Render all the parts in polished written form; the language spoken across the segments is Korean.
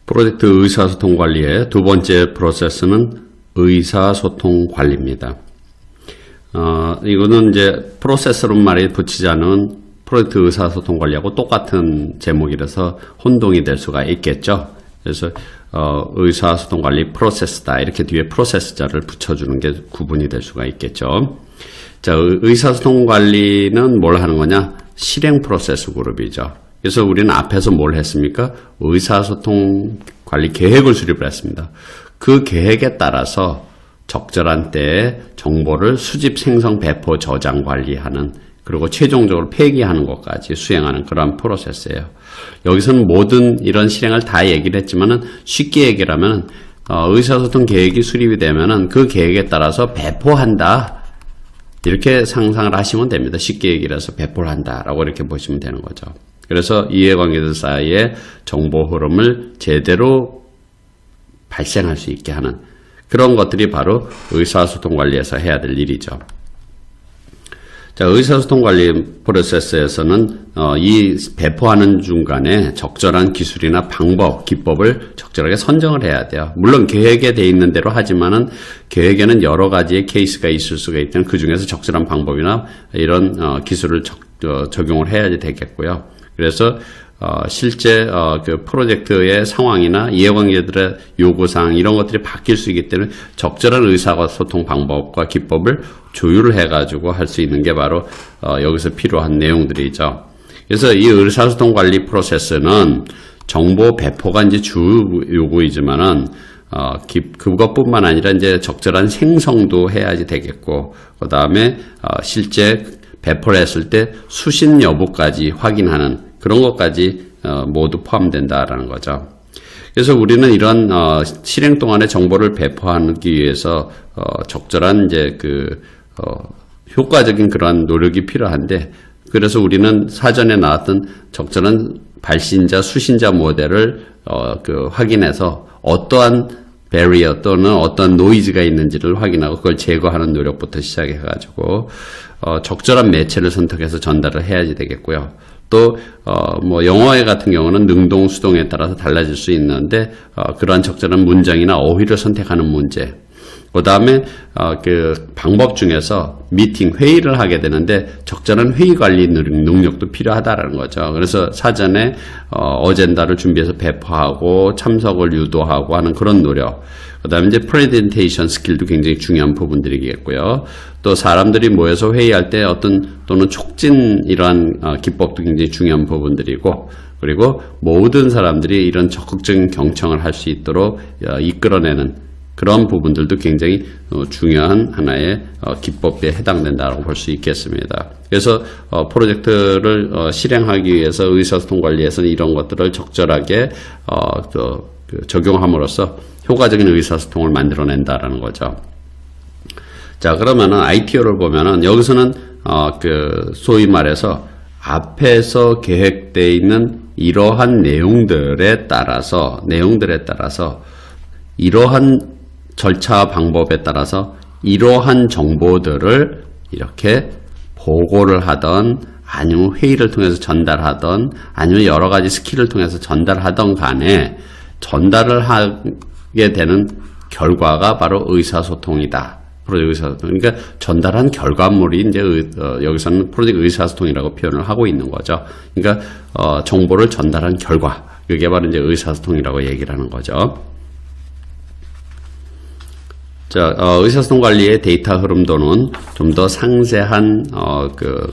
프로젝트 의사소통 관리의 두 번째 프로세스는 의사소통 관리입니다. 이거는 이제 프로세스로 말이 붙이자는 프로젝트 의사소통 관리하고 똑같은 제목이라서 혼동이 될 수가 있겠죠. 그래서 의사소통 관리 프로세스다 이렇게 뒤에 프로세스자를 붙여주는 게 구분이 될 수가 있겠죠. 자, 의사소통 관리는 뭘 하는 거냐? 실행 프로세스 그룹이죠. 그래서 우리는 앞에서 뭘 했습니까? 의사소통 관리 계획을 수립을 했습니다. 그 계획에 따라서 적절한 때에 정보를 수집, 생성, 배포, 저장, 관리하는 그리고 최종적으로 폐기하는 것까지 수행하는 그러한 프로세스예요. 여기서는 모든 이런 실행을 다 얘기를 했지만은 쉽게 얘기를 하면 의사소통 계획이 수립이 되면은 그 계획에 따라서 배포한다. 이렇게 상상을 하시면 됩니다. 쉽게 얘기를 해서 배포를 한다라고 이렇게 보시면 되는 거죠. 그래서 이해관계자 사이의 정보 흐름을 제대로 발생할 수 있게 하는 그런 것들이 바로 의사소통 관리에서 해야 될 일이죠. 자, 의사소통 관리 프로세스에서는 이 배포하는 중간에 적절한 기술이나 방법, 기법을 적절하게 선정을 해야 돼요. 물론 계획에 돼 있는 대로 하지만은 계획에는 여러 가지의 케이스가 있을 수가 있다면 그 중에서 적절한 방법이나 이런 기술을 적용을 해야지 되겠고요. 그래서 실제 그 프로젝트의 상황이나 이해관계들의 요구사항 이런 것들이 바뀔 수 있기 때문에 적절한 의사소통 방법과 기법을 조율을 해가지고 할 수 있는 게 바로 여기서 필요한 내용들이죠. 그래서 이 의사소통 관리 프로세스는 정보 배포가 이제 주 요구이지만은 그것뿐만 아니라 이제 적절한 생성도 해야지 되겠고 그 다음에 실제 배포를 했을 때 수신 여부까지 확인하는 그런 것까지 모두 포함된다라는 거죠. 그래서 우리는 이런 실행 동안에 정보를 배포하기 위해서 적절한 이제 효과적인 그러한 노력이 필요한데 그래서 우리는 사전에 나왔던 적절한 발신자, 수신자 모델을 확인해서 어떠한 배리어 또는 어떤 노이즈가 있는지를 확인하고 그걸 제거하는 노력부터 시작해가지고 적절한 매체를 선택해서 전달을 해야지 되겠고요. 또 영어회 같은 경우는 능동, 수동에 따라서 달라질 수 있는데 그러한 적절한 문장이나 어휘를 선택하는 문제. 그 다음에 그 방법 중에서 미팅, 회의를 하게 되는데 적절한 회의 관리 능력도 필요하다라는 거죠. 그래서 사전에 어젠다를 준비해서 배포하고 참석을 유도하고 하는 그런 노력. 그 다음에 이제 프레젠테이션 스킬도 굉장히 중요한 부분들이겠고요. 또 사람들이 모여서 회의할 때 또는 촉진 이러한 기법도 굉장히 중요한 부분들이고 그리고 모든 사람들이 이런 적극적인 경청을 할 수 있도록 이끌어내는 그런 부분들도 굉장히 중요한 하나의 기법에 해당된다고 볼 수 있겠습니다. 그래서 프로젝트를 실행하기 위해서 의사소통 관리에서는 이런 것들을 적절하게 적용함으로써 효과적인 의사소통을 만들어낸다라는 거죠. 자, 그러면은 ITO를 보면은 여기서는 소위 말해서 앞에서 계획되어 있는 이러한 내용들에 따라서 이러한 절차 방법에 따라서 이러한 정보들을 이렇게 보고를 하던 아니면 회의를 통해서 전달하던 아니면 여러 가지 스킬을 통해서 전달하던 간에 전달을 하게 되는 결과가 바로 의사소통이다. 프로젝트 의사소통. 그러니까 전달한 결과물이 이제 여기서는 프로젝트 의사소통이라고 표현을 하고 있는 거죠. 그러니까 정보를 전달한 결과. 그게 바로 이제 의사소통이라고 얘기를 하는 거죠. 자, 의사소통 관리의 데이터 흐름도는 좀 더 상세한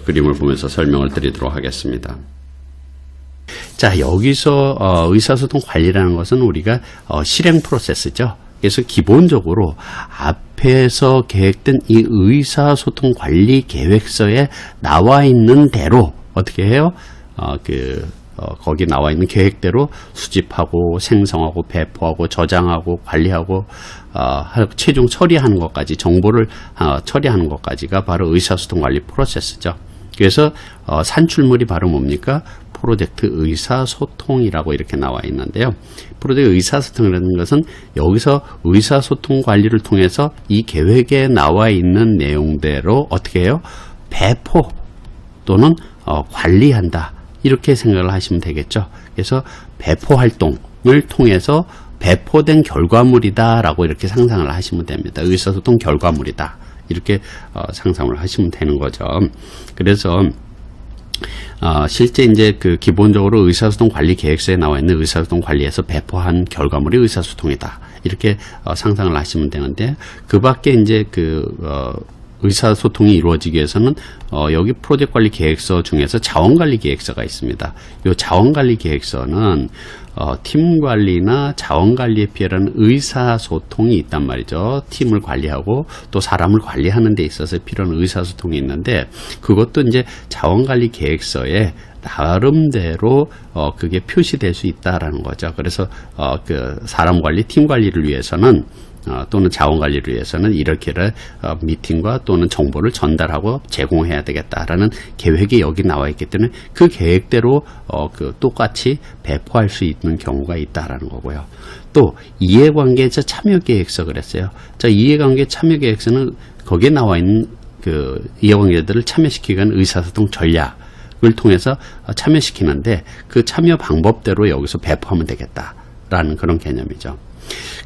그림을 보면서 설명을 드리도록 하겠습니다. 자, 여기서 의사소통 관리라는 것은 우리가 실행 프로세스죠. 그래서 기본적으로 앞에서 계획된 이 의사소통 관리 계획서에 나와 있는 대로 어떻게 해요? 거기 나와 있는 계획대로 수집하고 생성하고 배포하고 저장하고 관리하고 최종 처리하는 것까지 정보를 처리하는 것까지가 바로 의사소통 관리 프로세스죠. 그래서 산출물이 바로 뭡니까? 프로젝트 의사소통이라고 이렇게 나와 있는데요. 프로젝트 의사소통이라는 것은 여기서 의사소통 관리를 통해서 이 계획에 나와 있는 내용대로 어떻게 해요? 배포 또는 관리한다. 이렇게 생각을 하시면 되겠죠. 그래서 배포 활동 통해서 배포된 결과물이다라고 이렇게 상상을 하시면 됩니다. 의사소통 결과물이다. 이렇게 상상을 하시면 되는 거죠. 그래서 실제 이제 그 기본적으로 의사소통 관리 계획서에 나와 있는 의사소통 관리에서 배포한 결과물이 의사소통이다. 이렇게 상상을 하시면 되는데, 그 밖에 이제 의사소통이 이루어지기 위해서는 여기 프로젝트 관리 계획서 중에서 자원관리 계획서가 있습니다. 이 자원관리 계획서는 팀 관리나 자원관리에 필요한 의사소통이 있단 말이죠. 팀을 관리하고 또 사람을 관리하는 데 있어서 필요한 의사소통이 있는데, 그것도 이제 자원관리 계획서에 나름대로 그게 표시될 수 있다라는 거죠. 그래서 그 사람 관리, 팀 관리를 위해서는 또는 자원 관리를 위해서는 이렇게 미팅과 또는 정보를 전달하고 제공해야 되겠다라는 계획이 여기 나와 있기 때문에 그 계획대로 똑같이 배포할 수 있는 경우가 있다라는 거고요. 또 이해관계자 참여계획서 그랬어요. 자, 이해관계 참여계획서는 거기에 나와 있는 그 이해관계자들을 참여시키기 위한 의사소통 전략을 통해서 참여시키는데, 그 참여 방법대로 여기서 배포하면 되겠다라는 그런 개념이죠.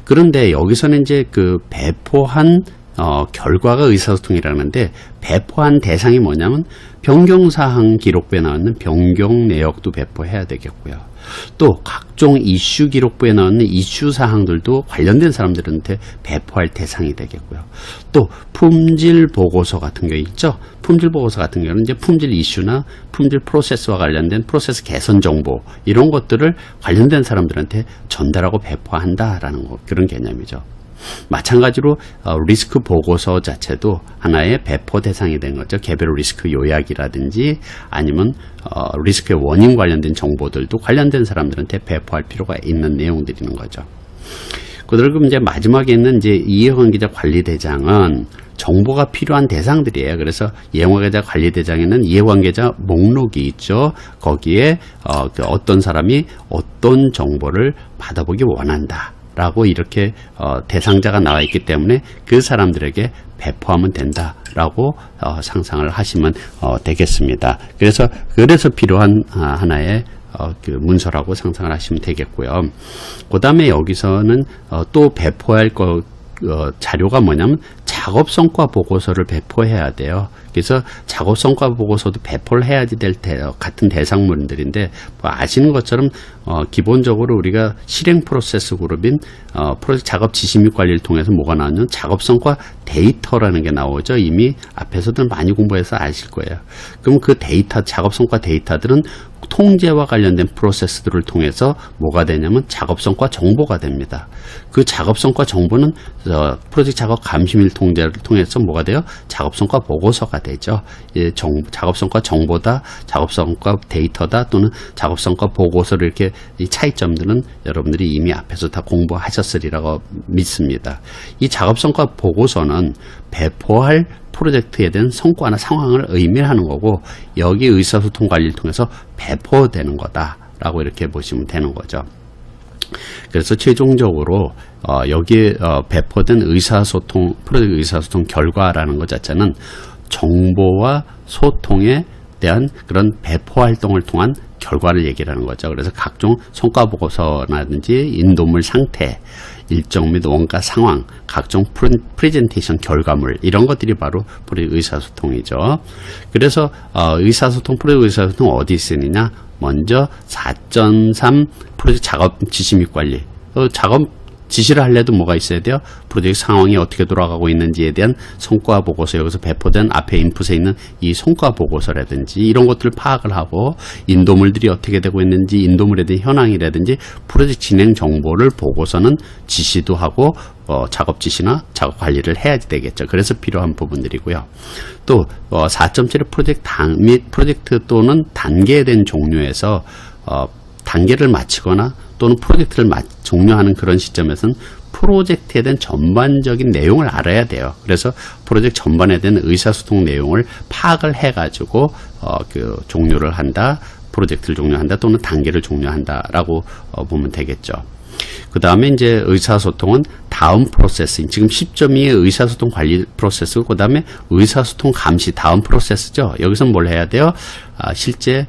그런데 여기서는 이제 그 배포한 결과가 의사소통이라는데, 배포한 대상이 뭐냐면 변경사항 기록부에 나오는 변경 내역도 배포해야 되겠고요. 또 각종 이슈 기록부에 나오는 이슈 사항들도 관련된 사람들한테 배포할 대상이 되겠고요. 또 품질 보고서 같은 거 있죠. 품질 보고서 같은 경우는 이제 품질 이슈나 품질 프로세스와 관련된 프로세스 개선 정보, 이런 것들을 관련된 사람들한테 전달하고 배포한다라는 그런 개념이죠. 마찬가지로 리스크 보고서 자체도 하나의 배포 대상이 된 거죠. 개별 리스크 요약이라든지 아니면 리스크의 원인 관련된 정보들도 관련된 사람들한테 배포할 필요가 있는 내용들이는 거죠. 그리고 이제 마지막에 있는 이제 이해관계자 관리대장은 정보가 필요한 대상들이에요. 그래서 이해관계자 관리대장에는 이해관계자 목록이 있죠. 거기에 어떤 사람이 어떤 정보를 받아보기 원한다 라고 이렇게 대상자가 나와 있기 때문에 그 사람들에게 배포하면 된다라고 상상을 하시면 되겠습니다. 그래서 필요한 하나의 그 문서라고 상상을 하시면 되겠고요. 그 다음에 여기서는 또 배포할 자료가 뭐냐면 작업성과 보고서를 배포해야 돼요. 그래서 작업성과 보고서도 배포를 해야지 될 같은 대상물들인데, 뭐 아시는 것처럼 기본적으로 우리가 실행 프로세스 그룹인 프로젝트 작업 지시 및 관리를 통해서 뭐가 나오냐면 작업성과 데이터라는 게 나오죠. 이미 앞에서도 많이 공부해서 아실 거예요. 그럼 그 데이터, 작업성과 데이터들은 통제와 관련된 프로세스들을 통해서 뭐가 되냐면 작업성과 정보가 됩니다. 그 작업성과 정보는 프로젝트 작업 감시밀 통제를 통해서 뭐가 돼요? 작업성과 보고서가 되죠. 작업성과 정보다, 작업성과 데이터다, 또는 작업성과 보고서를 이렇게 이 차이점들은 여러분들이 이미 앞에서 다 공부하셨으리라고 믿습니다. 이 작업성과 보고서는 배포할 프로젝트에 대한 성과나 상황을 의미하는 거고, 여기 의사소통 관리를 통해서 배포되는 거다라고 이렇게 보시면 되는 거죠. 그래서 최종적으로 여기에 배포된 의사소통, 프로젝트 의사소통 결과라는 것 자체는 정보와 소통에 대한 그런 배포 활동을 통한 결과를 얘기를 하는 거죠. 그래서 각종 성과 보고서라든지 인도물 상태, 일정 및 원가 상황, 각종 프레젠테이션 결과물, 이런 것들이 바로 프로젝트 의사소통이죠. 그래서 의사소통, 프로젝트 의사소통 어디 있으느냐? 먼저 4.3 프로젝트 작업 지시 및 관리. 작업 지시를 하려도 뭐가 있어야 돼요? 프로젝트 상황이 어떻게 돌아가고 있는지에 대한 성과 보고서, 여기서 배포된 앞에 인풋에 있는 이 성과 보고서라든지 이런 것들을 파악을 하고, 인도물들이 어떻게 되고 있는지, 인도물에 대한 현황이라든지 프로젝트 진행 정보를 보고서는 지시도 하고 작업 지시나 작업 관리를 해야지 되겠죠. 그래서 필요한 부분들이고요. 또 4.7의 프로젝트 및 프로젝트 또는 단계에 대한 종료에서 단계를 마치거나 또는 프로젝트를 종료하는 그런 시점에서는 프로젝트에 대한 전반적인 내용을 알아야 돼요. 그래서 프로젝트 전반에 대한 의사소통 내용을 파악을 해가지고 종료를 한다, 프로젝트를 종료한다 또는 단계를 종료한다라고 보면 되겠죠. 그 다음에 이제 의사소통은 다음 프로세스, 지금 10.2의 의사소통 관리 프로세스고, 그 다음에 의사소통 감시 다음 프로세스죠. 여기서 뭘 해야 돼요? 실제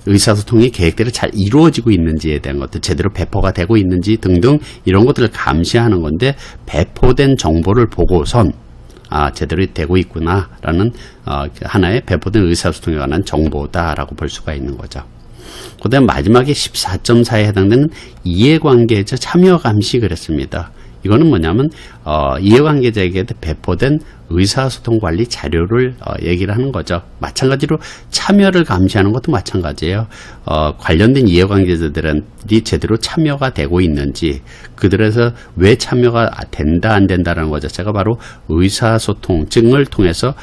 의사소통이 계획대로 잘 이루어지고 있는지에 대한 것들, 제대로 배포가 되고 있는지 등등 이런 것들을 감시하는 건데, 배포된 정보를 보고선 제대로 되고 있구나라는 하나의 배포된 의사소통에 관한 정보다라고 볼 수가 있는 거죠. 그 다음 마지막에 14.4에 해당되는 이해관계자 참여감시 그랬습니다. 이거는 뭐냐면 이해관계자에게 배포된 의사소통 관리 자료를 얘기를 하는 거죠. 마찬가지로 참여를 감시하는 것도 마찬가지예요. 관련된 이해관계자들이 제대로 참여가 되고 있는지, 그들에서 왜 참여가 된다 안 된다라는 것 자체가 바로 의사소통증을 통해서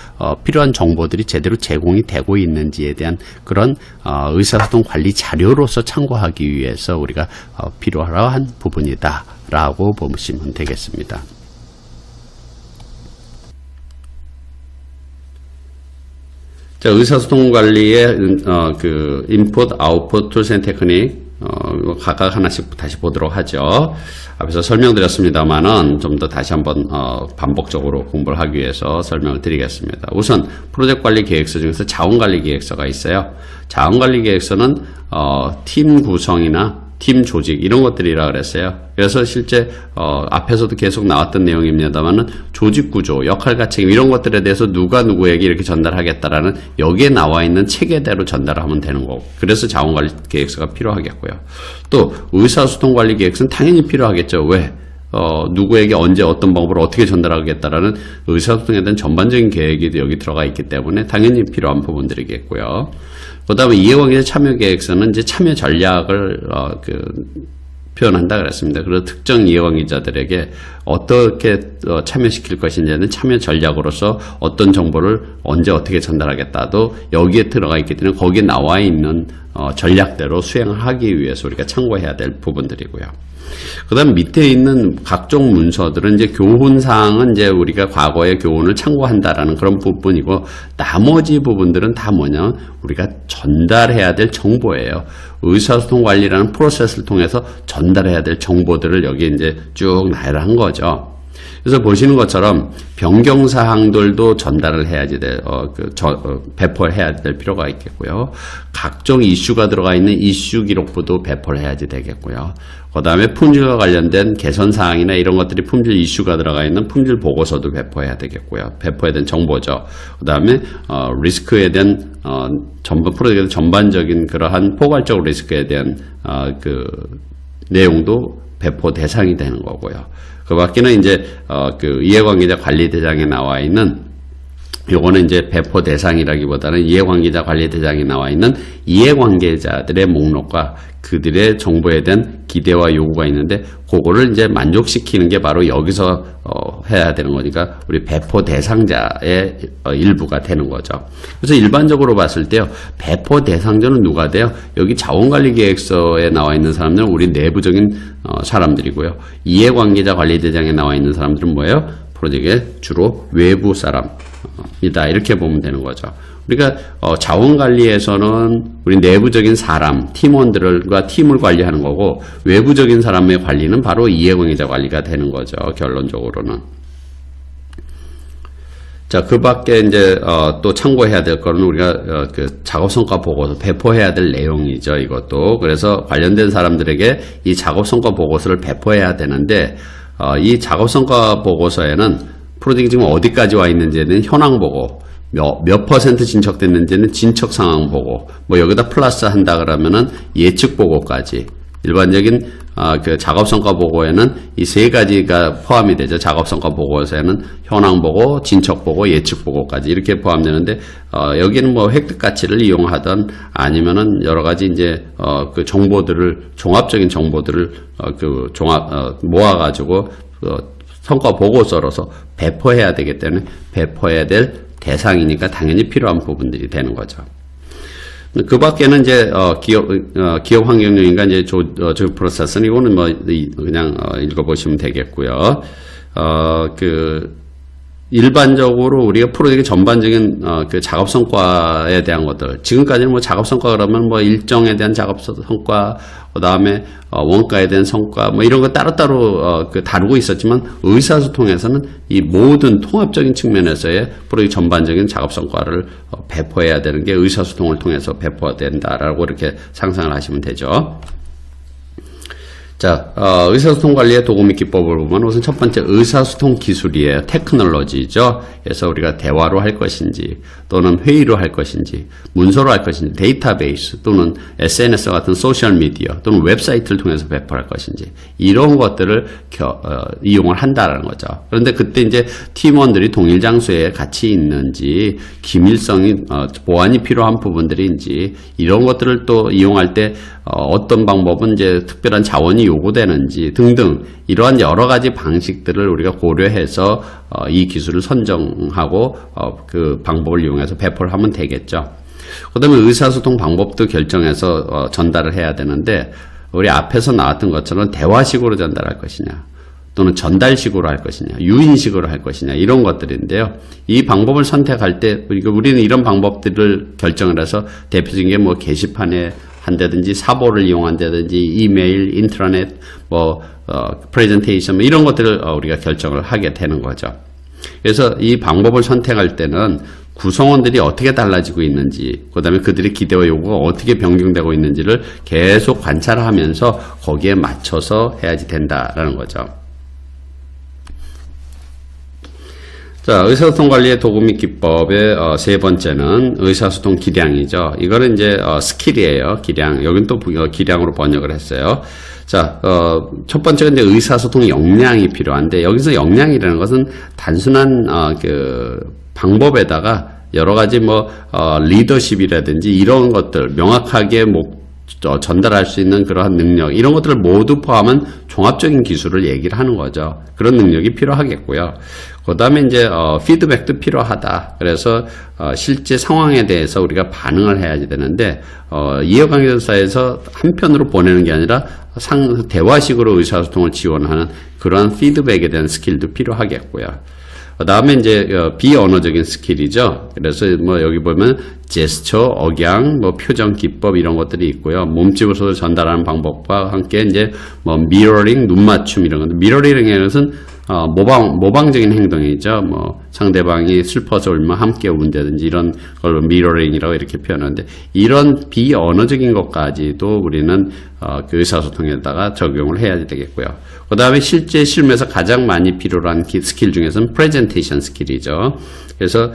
필요한 정보들이 제대로 제공이 되고 있는지에 대한 그런 의사소통 관리 자료로서 참고하기 위해서 우리가 필요한 부분이다 라고 보시면 되겠습니다. 자, 의사소통 관리의 그 인풋, 아웃풋, 툴스 앤 테크닉 각각 하나씩 다시 보도록 하죠. 앞에서 설명드렸습니다만은 좀 더 다시 한번 반복적으로 공부를 하기 위해서 설명을 드리겠습니다. 우선 프로젝트 관리 계획서 중에서 자원 관리 계획서가 있어요. 자원 관리 계획서는 팀 구성이나 팀 조직 이런 것들이라 그랬어요. 그래서 실제 앞에서도 계속 나왔던 내용입니다만은 조직 구조, 역할 가책 이런 것들에 대해서 누가 누구에게 이렇게 전달하겠다라는 여기에 나와 있는 체계대로 전달하면 되는 거고, 그래서 자원관리 계획서가 필요하겠고요. 또 의사소통 관리 계획서는 당연히 필요하겠죠. 왜? 누구에게 언제 어떤 방법으로 어떻게 전달하겠다라는 의사소통에 대한 전반적인 계획이 여기 들어가 있기 때문에 당연히 필요한 부분들이겠고요. 그 다음에 이해관계자 참여 계획서는 이제 참여 전략을 표현한다 그랬습니다. 그래서 특정 이해관계자들에게 어떻게 참여시킬 것인지는 참여 전략으로서 어떤 정보를 언제 어떻게 전달하겠다도 여기에 들어가 있기 때문에 거기에 나와 있는 전략대로 수행하기 위해서 우리가 참고해야 될 부분들이고요. 그 다음 밑에 있는 각종 문서들은 이제 교훈사항은 이제 우리가 과거의 교훈을 참고한다라는 그런 부분이고, 나머지 부분들은 다 뭐냐면 우리가 전달해야 될 정보예요. 의사소통 관리라는 프로세스를 통해서 전달해야 될 정보들을 여기 이제 쭉 나열을 한 거죠. 그래서 보시는 것처럼 변경사항들도 전달을 해야지 배포를 해야 될 필요가 있겠고요. 각종 이슈가 들어가 있는 이슈 기록부도 배포를 해야지 되겠고요. 그 다음에 품질과 관련된 개선사항이나 이런 것들이 품질 이슈가 들어가 있는 품질 보고서도 배포해야 되겠고요. 배포해야 된 정보죠. 그 다음에 리스크에 대한 프로젝트 전반적인 그러한 포괄적 리스크에 대한 그 내용도 배포 대상이 되는 거고요. 그 밖에는 이제 그 이해관계자 관리 대장에 나와 있는, 요거는 이제 배포 대상이라기보다는 이해관계자 관리 대장에 나와 있는 이해관계자들의 목록과 그들의 정보에 대한 기대와 요구가 있는데, 그거를 이제 만족시키는 게 바로 여기서 해야 되는 거니까 우리 배포 대상자의 일부가 되는 거죠. 그래서 일반적으로 봤을 때요, 배포 대상자는 누가 돼요? 여기 자원관리계획서에 나와 있는 사람들은 우리 내부적인 사람들이고요. 이해관계자 관리대장에 나와 있는 사람들은 뭐예요? 프로젝트의 주로 외부 사람이다, 이렇게 보면 되는 거죠. 우리가 자원관리에서는 우리 내부적인 사람, 팀원들과 팀을 관리하는 거고, 외부적인 사람의 관리는 바로 이해관계자 관리가 되는 거죠. 결론적으로는. 자, 그 밖에 이제 또 참고해야 될 거는 우리가 그 작업성과 보고서 배포해야 될 내용이죠. 이것도. 그래서 관련된 사람들에게 이 작업성과 보고서를 배포해야 되는데, 이 작업성과 보고서에는 프로젝트 지금 어디까지 와 있는지에는 현황 보고, 몇 퍼센트 진척됐는지는 진척 상황 보고, 뭐 여기다 플러스 한다 그러면은 예측 보고까지, 일반적인 그 작업성과 보고에는 이 세 가지가 포함이 되죠. 작업성과 보고서에는 현황 보고, 진척 보고, 예측 보고까지 이렇게 포함되는데, 여기는 뭐 획득 가치를 이용하던 아니면은 여러 가지 이제 그 정보들을, 종합적인 정보들을 모아가지고 성과 보고서로서 배포해야 되기 때문에 배포해야 될 대상이니까 당연히 필요한 부분들이 되는 거죠. 그 밖에는 이제 기업 환경용인가 이제 조 프로세스는 이거는 뭐 그냥 읽어보시면 되겠고요. 일반적으로 우리가 프로젝트 전반적인 그 작업 성과에 대한 것들, 지금까지는 뭐 작업 성과 그러면 뭐 일정에 대한 작업 성과, 그 다음에 원가에 대한 성과 뭐 이런 거 따로따로 그 다루고 있었지만, 의사소통에서는 이 모든 통합적인 측면에서의 프로젝트 전반적인 작업 성과를 배포해야 되는 게 의사소통을 통해서 배포된다라고 이렇게 상상을 하시면 되죠. 자, 의사소통 관리의 도구 및 기법을 보면 우선 첫 번째 의사소통 기술이에요. 테크놀로지죠. 그래서 우리가 대화로 할 것인지 또는 회의로 할 것인지 문서로 할 것인지 데이터베이스 또는 SNS 같은 소셜미디어 또는 웹사이트를 통해서 배포할 것인지 이런 것들을 이용을 한다라는 거죠. 그런데 그때 이제 팀원들이 동일 장소에 같이 있는지 기밀성이 보안이 필요한 부분들인지 이런 것들을 또 이용할 때 어떤 방법은 이제 특별한 자원이 요구되는지 등등 이러한 여러 가지 방식들을 우리가 고려해서 이 기술을 선정하고 그 방법을 이용해서 배포를 하면 되겠죠. 그 다음에 의사소통 방법도 결정해서 전달을 해야 되는데 우리 앞에서 나왔던 것처럼 대화식으로 전달할 것이냐 또는 전달식으로 할 것이냐 유인식으로 할 것이냐 이런 것들인데요. 이 방법을 선택할 때 우리는 이런 방법들을 결정을 해서 대표적인 게 뭐 게시판에 한다든지 사보를 이용한다든지 이메일, 인트라넷, 프레젠테이션 이런 것들을 우리가 결정을 하게 되는 거죠. 그래서 이 방법을 선택할 때는 구성원들이 어떻게 달라지고 있는지, 그 다음에 그들의 기대와 요구가 어떻게 변경되고 있는지를 계속 관찰하면서 거기에 맞춰서 해야지 된다라는 거죠. 자, 의사소통 관리의 도구 및 기법의 세 번째는 의사소통 기량이죠. 이거는 이제 스킬이에요. 기량. 여긴 또 기량으로 번역을 했어요. 자, 첫 번째는 이제 의사소통 역량이 필요한데 여기서 역량이라는 것은 단순한 그 방법에다가 여러 가지 리더십이라든지 이런 것들 명확하게 전달할 수 있는 그러한 능력 이런 것들을 모두 포함한 종합적인 기술을 얘기를 하는 거죠. 그런 능력이 필요하겠고요. 그 다음에 이제 피드백도 필요하다. 그래서 실제 상황에 대해서 우리가 반응을 해야지 되는데 이해관계사에서 한편으로 보내는 게 아니라 대화식으로 의사소통을 지원하는 그러한 피드백에 대한 스킬도 필요하겠고요. 그 다음에 이제 비언어적인 스킬이죠. 그래서 여기 보면 제스처, 억양, 표정, 기법 이런 것들이 있고요. 몸집으로 전달하는 방법과 함께 이제 미러링, 눈맞춤 이런 것들. 미러링이라는 것은 모방적인 행동이죠. 상대방이 슬퍼서 울면 함께 운다든지 이런 걸 미러링이라고 이렇게 표현하는데 이런 비언어적인 것까지도 우리는 그 의사소통에다가 적용을 해야 되겠고요. 그 다음에 실제 실무에서 가장 많이 필요로 한 스킬 중에서는 프레젠테이션 스킬이죠. 그래서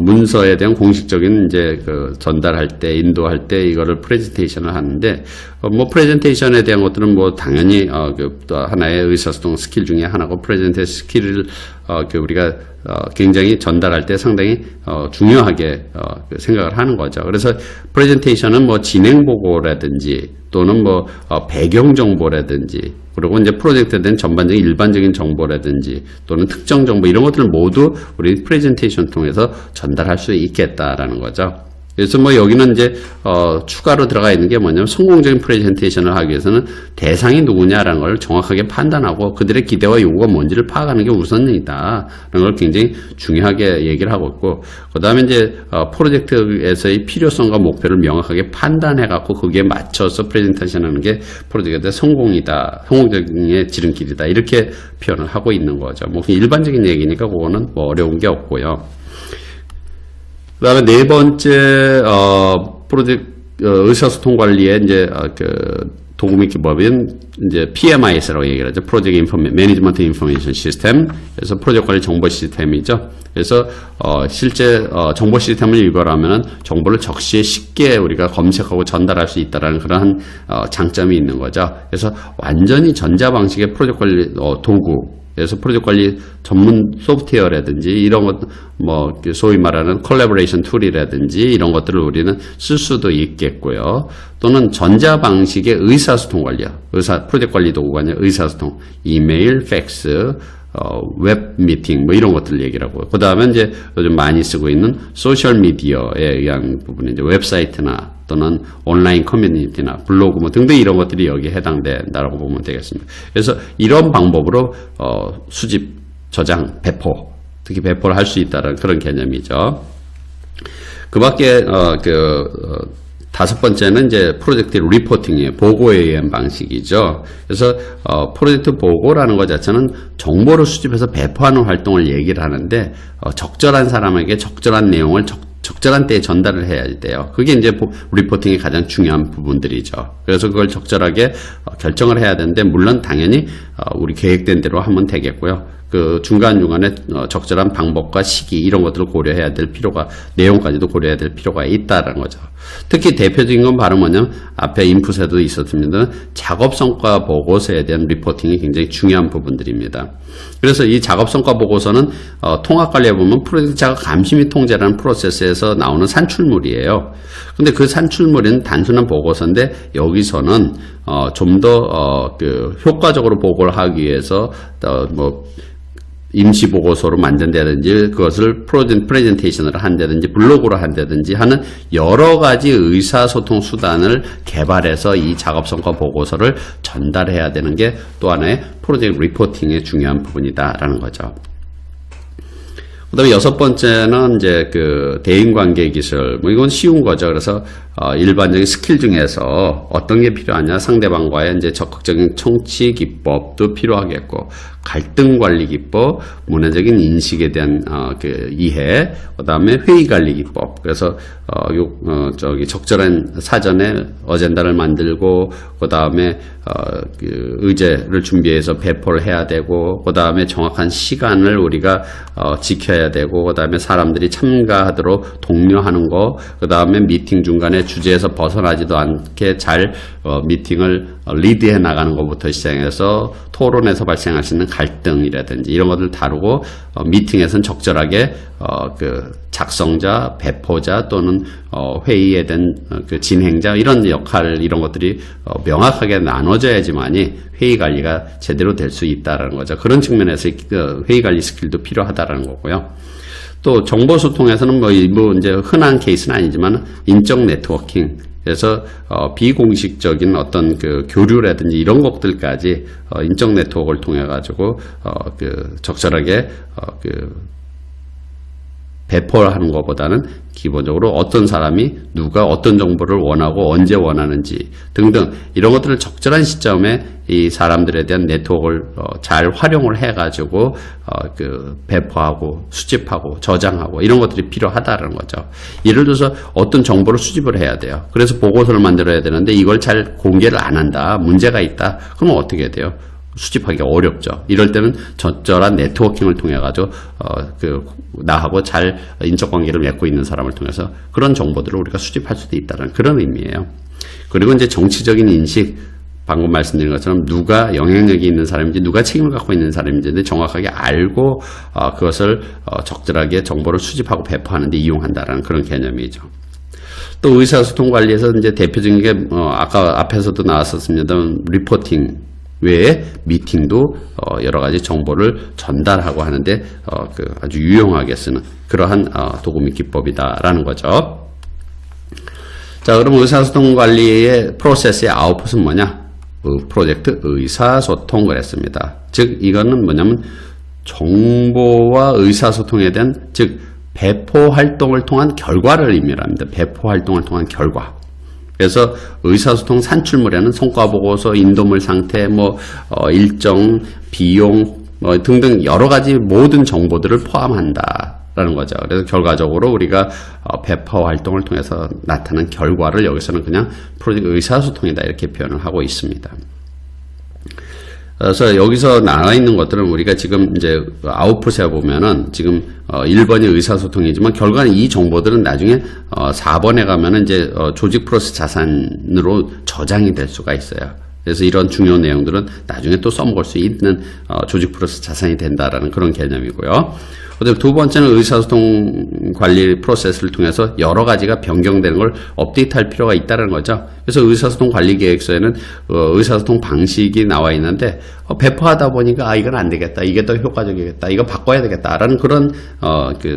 문서에 대한 공식적인 이제 전달할 때 인도할 때 이거를 프레젠테이션을 하는데 프레젠테이션에 대한 것들은 당연히 하나의 의사소통 스킬 중에 하나고 프레젠테이션 스킬을 우리가 굉장히 전달할 때 상당히 중요하게 생각을 하는 거죠. 그래서 프레젠테이션은 진행 보고라든지 또는 배경 정보라든지 그리고 이제 프로젝트에 대한 전반적인 일반적인 정보라든지 또는 특정 정보 이런 것들을 모두 우리 프레젠테이션 통해서 전달할 수 있겠다라는 거죠. 그래서 여기는 이제 추가로 들어가 있는 게 뭐냐면 성공적인 프레젠테이션을 하기 위해서는 대상이 누구냐라는 걸 정확하게 판단하고 그들의 기대와 요구가 뭔지를 파악하는 게 우선이다. 라는 걸 굉장히 중요하게 얘기를 하고 있고 그 다음에 이제 프로젝트에서의 필요성과 목표를 명확하게 판단해 갖고 거기에 맞춰서 프레젠테이션 하는 게 프로젝트의 성공이다. 성공적인 지름길이다. 이렇게 표현을 하고 있는 거죠. 일반적인 얘기니까 그거는 어려운 게 없고요. 그 다음에 네 번째, 의사소통 관리의 이제, 도구 및 기법인 이제 PMIS라고 얘기를 하죠. 프로젝트 매니지먼트 인포메이션 시스템. 그래서 프로젝트 관리 정보 시스템이죠. 그래서, 실제, 정보 시스템을 이거라면은 정보를 적시에 쉽게 우리가 검색하고 전달할 수 있다라는 그러한, 장점이 있는 거죠. 그래서 완전히 전자 방식의 프로젝트 관리, 도구. 그래서 프로젝트 관리 전문 소프트웨어라든지 이런 것, 소위 말하는 콜래보레이션 툴이라든지 이런 것들을 우리는 쓸 수도 있겠고요. 또는 전자 방식의 의사소통 관리요. 프로젝트 관리 도구가 아니라 의사소통, 이메일, 팩스, 웹 미팅, 이런 것들을 얘기를 하고요. 그 다음에 이제 요즘 많이 쓰고 있는 소셜미디어에 의한 부분은 이제 웹사이트나 또는 온라인 커뮤니티나 블로그 등등 이런 것들이 여기에 해당된다라고 보면 되겠습니다. 그래서 이런 방법으로 수집, 저장, 배포 특히 배포를 할 수 있다는 그런 개념이죠. 그 밖에, 다섯 번째는 이제 프로젝트 리포팅이에요. 보고에 의한 방식이죠. 그래서, 프로젝트 보고라는 것 자체는 정보를 수집해서 배포하는 활동을 얘기를 하는데, 적절한 사람에게 적절한 내용을 적절한 때에 전달을 해야 돼요. 그게 이제 리포팅의 가장 중요한 부분들이죠. 그래서 그걸 적절하게 결정을 해야 되는데, 물론 당연히 우리 계획된 대로 하면 되겠고요. 그 중간중간에 적절한 방법과 시기 이런 것들을 고려해야 될 필요가, 내용까지도 고려해야 될 필요가 있다는 거죠. 특히 대표적인 건 바로 뭐냐면 앞에 인풋에도 있었습니다. 작업성과 보고서에 대한 리포팅이 굉장히 중요한 부분들입니다. 그래서 이 작업성과 보고서는 통합관리에 보면 프로젝트 작업 감시 및 통제라는 프로세스에서 나오는 산출물이에요. 근데 그 산출물은 단순한 보고서인데 여기서는 좀 더 효과적으로 보고를 하기 위해서 임시 보고서로 만든다든지 그것을 프레젠테이션을 한다든지 블로그로 한다든지 하는 여러 가지 의사소통 수단을 개발해서 이 작업성과 보고서를 전달해야 되는 게 또 하나의 프로젝트 리포팅의 중요한 부분이다라는 거죠. 그 다음에 여섯 번째는 이제 대인관계 기술. 이건 쉬운 거죠. 그래서, 일반적인 스킬 중에서 어떤 게 필요하냐. 상대방과의 이제 적극적인 청취 기법도 필요하겠고, 갈등 관리 기법, 문화적인 인식에 대한, 이해, 그 다음에 회의 관리 기법. 그래서, 적절한 사전에 어젠다를 만들고, 그 다음에, 의제를 준비해서 배포를 해야 되고, 그 다음에 정확한 시간을 우리가, 지켜야 되고, 그 다음에 사람들이 참가하도록 독려하는 거, 그 다음에 미팅 중간에 주제에서 벗어나지도 않게 잘 미팅을 리드해 나가는 것부터 시작해서 토론에서 발생할 수 있는 갈등이라든지 이런 것들 다루고 미팅에서는 적절하게 작성자, 배포자 또는 회의에 대한 진행자 이런 역할 이런 것들이 명확하게 나눠져야지만이 회의 관리가 제대로 될 수 있다라는 거죠. 그런 측면에서 회의 관리 스킬도 필요하다라는 거고요. 또 정보 소통에서는 이제 흔한 케이스는 아니지만 인적 네트워킹 그래서 비공식적인 어떤 교류라든지 이런 것들까지 인적 네트워크를 통해 가지고 적절하게 배포를 하는 것보다는 기본적으로 어떤 사람이 누가 어떤 정보를 원하고 언제 원하는지 등등 이런 것들을 적절한 시점에 이 사람들에 대한 네트워크를 잘 활용을 해가지고 배포하고 수집하고 저장하고 이런 것들이 필요하다는 거죠. 예를 들어서 어떤 정보를 수집을 해야 돼요. 그래서 보고서를 만들어야 되는데 이걸 잘 공개를 안 한다. 문제가 있다. 그러면 어떻게 돼요? 수집하기가 어렵죠. 이럴 때는 적절한 네트워킹을 통해 가지고 나하고 잘 인적 관계를 맺고 있는 사람을 통해서 그런 정보들을 우리가 수집할 수도 있다는 그런 의미예요. 그리고 이제 정치적인 인식 방금 말씀드린 것처럼 누가 영향력이 있는 사람인지 누가 책임을 갖고 있는 사람인지 정확하게 알고 그것을 적절하게 정보를 수집하고 배포하는 데 이용한다라는 그런 개념이죠. 또 의사소통 관리에서 이제 대표적인 게 아까 앞에서도 나왔었습니다. 리포팅 외에 미팅도 여러 가지 정보를 전달하고 하는데 아주 유용하게 쓰는 그러한 도구 및 기법이다라는 거죠. 자, 그럼 의사소통 관리의 프로세스의 아웃풋은 뭐냐? 프로젝트 의사소통 그랬습니다. 즉 이거는 뭐냐면 정보와 의사소통에 대한 즉 배포 활동을 통한 결과를 의미합니다. 배포 활동을 통한 결과. 그래서 의사소통 산출물에는 성과보고서, 인도물 상태, 일정, 비용 등등 여러 가지 모든 정보들을 포함한다라는 거죠. 그래서 결과적으로 우리가 배포 활동을 통해서 나타난 결과를 여기서는 그냥 프로젝트 의사소통이다 이렇게 표현을 하고 있습니다. 그래서 여기서 나와 있는 것들은 우리가 지금 이제 아웃풋에 보면은 지금 1번이 의사소통이지만 결과는 이 정보들은 나중에 4번에 가면은 이제 조직 프로세스 자산으로 저장이 될 수가 있어요. 그래서 이런 중요한 내용들은 나중에 또 써먹을 수 있는 조직 프로세스 자산이 된다라는 그런 개념이고요. 그다음에 두 번째는 의사소통 관리 프로세스를 통해서 여러 가지가 변경되는 걸 업데이트할 필요가 있다는 거죠. 그래서 의사소통 관리 계획서에는 의사소통 방식이 나와 있는데 배포하다 보니까 이건 안 되겠다, 이게 더 효과적이겠다, 이거 바꿔야 되겠다라는 그런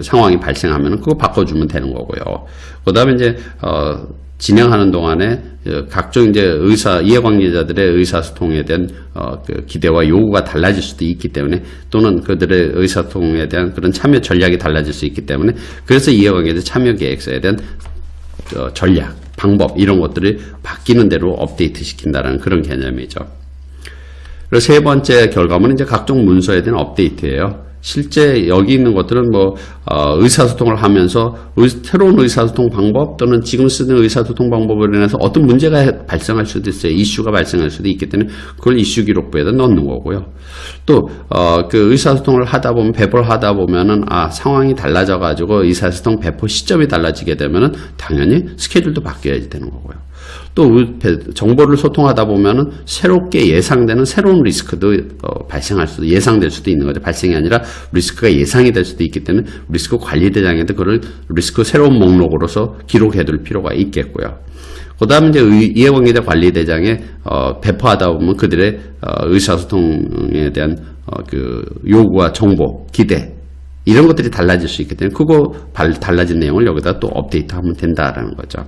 상황이 발생하면 그거 바꿔주면 되는 거고요. 그다음에 이제 진행하는 동안에 각종 이제 이해관계자들의 의사소통에 대한 그 기대와 요구가 달라질 수도 있기 때문에, 또는 그들의 의사소통에 대한 그런 참여 전략이 달라질 수 있기 때문에, 그래서 이해관계자 참여 계획서에 대한 전략, 방법 이런 것들이 바뀌는 대로 업데이트 시킨다는 그런 개념이죠. 그리고 세 번째 결과물은 이제 각종 문서에 대한 업데이트예요. 실제 여기 있는 것들은 의사소통을 하면서 새로운 의사소통 방법 또는 지금 쓰는 의사소통 방법으로 인해서 어떤 문제가 발생할 수도 있어요. 이슈가 발생할 수도 있기 때문에 그걸 이슈 기록부에다 넣는 거고요. 또 그 의사소통을 하다 보면, 배포를 하다 보면은 상황이 달라져 가지고 의사소통 배포 시점이 달라지게 되면은 당연히 스케줄도 바뀌어야 되는 거고요. 또 정보를 소통하다 보면은 새롭게 예상되는 새로운 리스크도 예상될 수도 있는 거죠. 발생이 아니라 리스크가 예상이 될 수도 있기 때문에 리스크 관리 대장에도 그걸 리스크 새로운 목록으로서 기록해 둘 필요가 있겠고요. 그 다음에 이제 이해관계자 관리 대장에 배포하다 보면 그들의 의사소통에 대한 그 요구와 정보, 기대 이런 것들이 달라질 수 있기 때문에 달라진 내용을 여기다 또 업데이트하면 된다라는 거죠.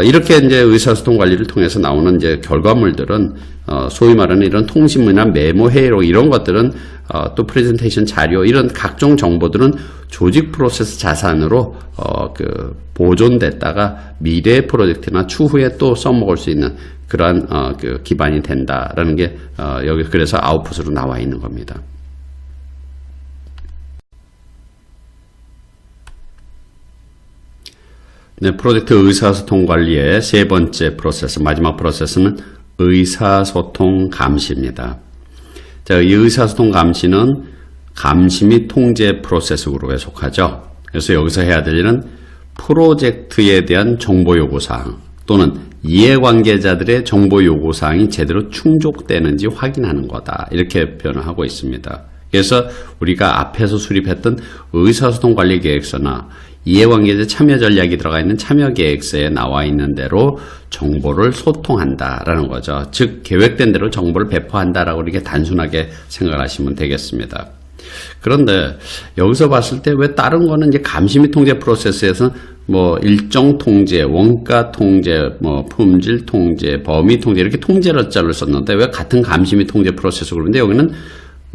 이렇게 이제 의사소통 관리를 통해서 나오는 이제 결과물들은 소위 말하는 이런 통신문이나 메모 회의록 이런 것들은 또 프레젠테이션 자료 이런 각종 정보들은 조직 프로세스 자산으로 보존됐다가 미래 프로젝트나 추후에 또 써먹을 수 있는 그러한 그 기반이 된다라는 게 여기 그래서 아웃풋으로 나와 있는 겁니다. 네, 프로젝트 의사소통 관리의 세 번째 프로세스, 마지막 프로세스는 의사소통 감시입니다. 자, 이 의사소통 감시는 감시 및 통제 프로세스 그룹에 속하죠. 그래서 여기서 해야 될 일은 프로젝트에 대한 정보 요구사항 또는 이해관계자들의 정보 요구사항이 제대로 충족되는지 확인하는 거다. 이렇게 표현을 하고 있습니다. 그래서 우리가 앞에서 수립했던 의사소통 관리 계획서나 이해관계자 참여 전략이 들어가 있는 참여 계획서에 나와 있는 대로 정보를 소통한다라는 거죠. 즉 계획된 대로 정보를 배포한다라고 이렇게 단순하게 생각하시면 되겠습니다. 그런데 여기서 봤을 때 왜 다른 거는 이제 감시 및 통제 프로세스에서는 일정 통제, 원가 통제, 품질 통제, 범위 통제 이렇게 통제를 썼는데 왜 같은 감시 및 통제 프로세스 그런데 여기는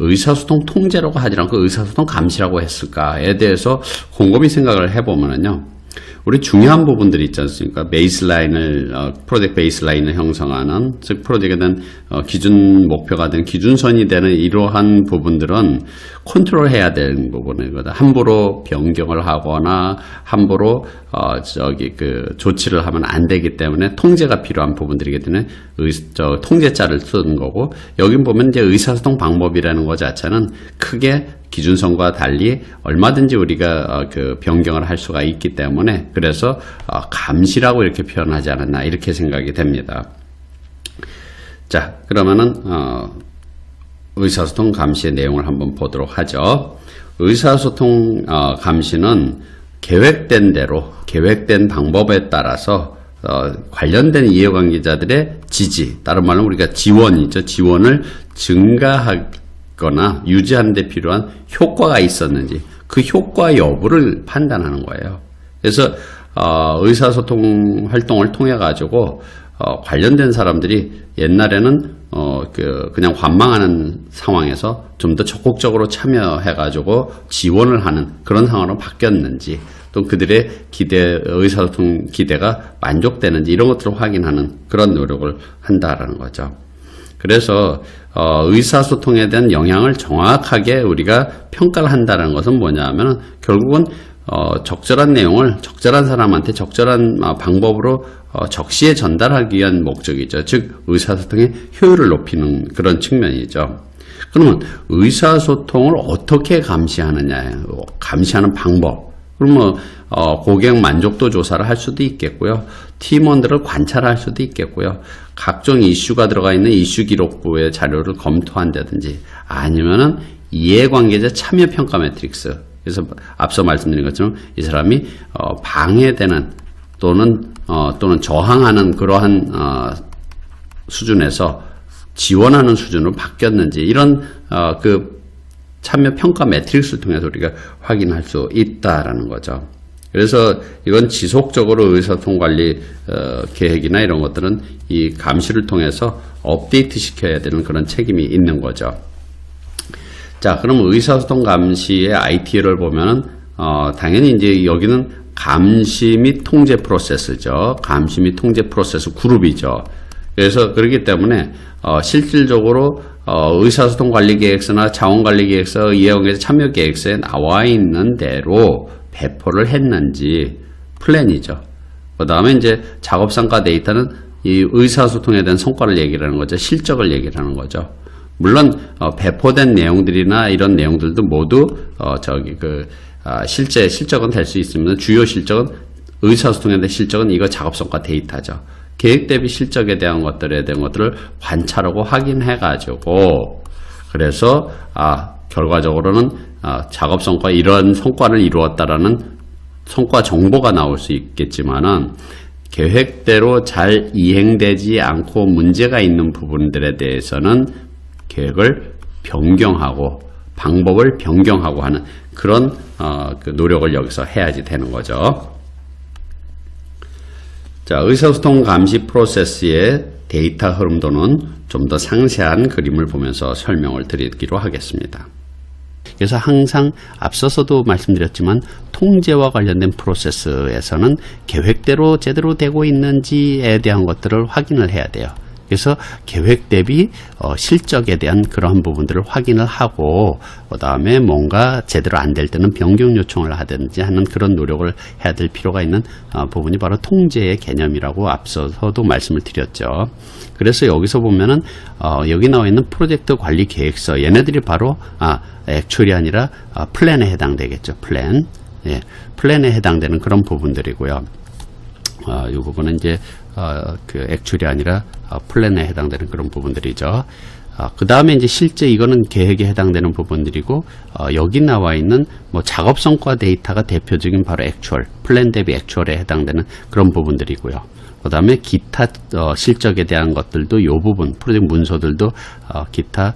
의사소통 통제라고 하지 않고 의사소통 감시라고 했을까에 대해서 곰곰이 생각을 해보면요. 우리 중요한 부분들이 있지 않습니까? 프로젝트 베이스라인을 형성하는, 즉 프로젝트에 대한 기준 목표가 되는 기준선이 되는 이러한 부분들은 컨트롤해야 되는 부분이거든. 함부로 변경을 하거나 함부로 조치를 하면 안 되기 때문에 통제가 필요한 부분들이기 때문에 통제자를 쓰는 거고, 여기 보면 이제 의사소통 방법이라는 것 자체는 크게 기준선과 달리 얼마든지 우리가 변경을 할 수가 있기 때문에 그래서 감시라고 이렇게 표현하지 않았나 이렇게 생각이 됩니다. 자, 그러면은 의사소통 감시의 내용을 한번 보도록 하죠. 의사소통 감시는 계획된 대로 계획된 방법에 따라서 관련된 이해관계자들의 지지, 다른 말로 우리가 지원이죠. 지원을 증가하거나 유지하는 데 필요한 효과가 있었는지 그 효과 여부를 판단하는 거예요. 그래서 의사소통 활동을 통해 가지고 관련된 사람들이 옛날에는 그냥 관망하는 상황에서 좀 더 적극적으로 참여해 가지고 지원을 하는 그런 상황으로 바뀌었는지, 또 그들의 의사소통 기대가 만족되는지 이런 것들을 확인하는 그런 노력을 한다라는 거죠. 그래서 의사소통에 대한 영향을 정확하게 우리가 평가를 한다는 것은 뭐냐면 결국은 적절한 내용을 적절한 사람한테 적절한 방법으로 적시에 전달하기 위한 목적이죠. 즉 의사소통의 효율을 높이는 그런 측면이죠. 그러면 의사소통을 어떻게 감시하느냐, 감시하는 방법. 그러면 고객 만족도 조사를 할 수도 있겠고요. 팀원들을 관찰할 수도 있겠고요. 각종 이슈가 들어가 있는 이슈 기록부의 자료를 검토한다든지, 아니면은 이해관계자 참여 평가 매트릭스. 그래서 앞서 말씀드린 것처럼 이 사람이 방해되는 또는 저항하는 그러한 수준에서 지원하는 수준으로 바뀌었는지 이런 참여 평가 매트릭스를 통해서 우리가 확인할 수 있다라는 거죠. 그래서 이건 지속적으로 의사소통 관리 계획이나 이런 것들은 이 감시를 통해서 업데이트 시켜야 되는 그런 책임이 있는 거죠. 자, 그럼 의사소통 감시의 IT를 보면은 당연히 이제 여기는 감시 및 통제 프로세스죠. 감시 및 통제 프로세스 그룹이죠. 그래서 그렇기 때문에 실질적으로 의사소통 관리 계획서나 자원 관리 계획서, 이해관계자 참여 계획서에 나와 있는 대로 배포를 했는지 플랜이죠. 그 다음에 이제 작업성과 데이터는 이 의사소통에 대한 성과를 얘기를 하는 거죠. 실적을 얘기를 하는 거죠. 물론 배포된 내용들이나 이런 내용들도 모두 실제 실적은 될 수 있으면 주요 실적은 의사소통에 대한 실적은 이거 작업성과 데이터죠. 계획 대비 실적에 대한 것들을 관찰하고 확인해 가지고 그래서 결과적으로는 작업성과 이런 성과를 이루었다라는 성과 정보가 나올 수 있겠지만은 계획대로 잘 이행되지 않고 문제가 있는 부분들에 대해서는 계획을 변경하고 방법을 변경하고 하는 그런 그 노력을 여기서 해야지 되는 거죠. 자, 의사소통 감시 프로세스의 데이터 흐름도는 좀 더 상세한 그림을 보면서 설명을 드리기로 하겠습니다. 그래서 항상 앞서서도 말씀드렸지만 통제와 관련된 프로세스에서는 계획대로 제대로 되고 있는지에 대한 것들을 확인을 해야 돼요. 그래서 계획 대비 실적에 대한 그러한 부분들을 확인을 하고 그 다음에 뭔가 제대로 안 될 때는 변경 요청을 하든지 하는 그런 노력을 해야 될 필요가 있는 부분이 바로 통제의 개념이라고 앞서서도 말씀을 드렸죠. 그래서 여기서 보면은 여기 나와 있는 프로젝트 관리 계획서, 얘네들이 바로 액츄얼이 아니라 플랜에 해당되겠죠. 플랜. 예, 플랜에 해당되는 그런 부분들이고요. 이 부분은 이제 그 액츄얼이 아니라 플랜에 해당되는 그런 부분들이죠. 그 다음에 이제 실제 이거는 계획에 해당되는 부분들이고, 여기 나와 있는 뭐 작업 성과 데이터가 대표적인 바로 액츄얼, 플랜 대비 액츄얼에 해당되는 그런 부분들이고요. 그 다음에 기타 실적에 대한 것들도 이 부분, 프로젝트 문서들도 기타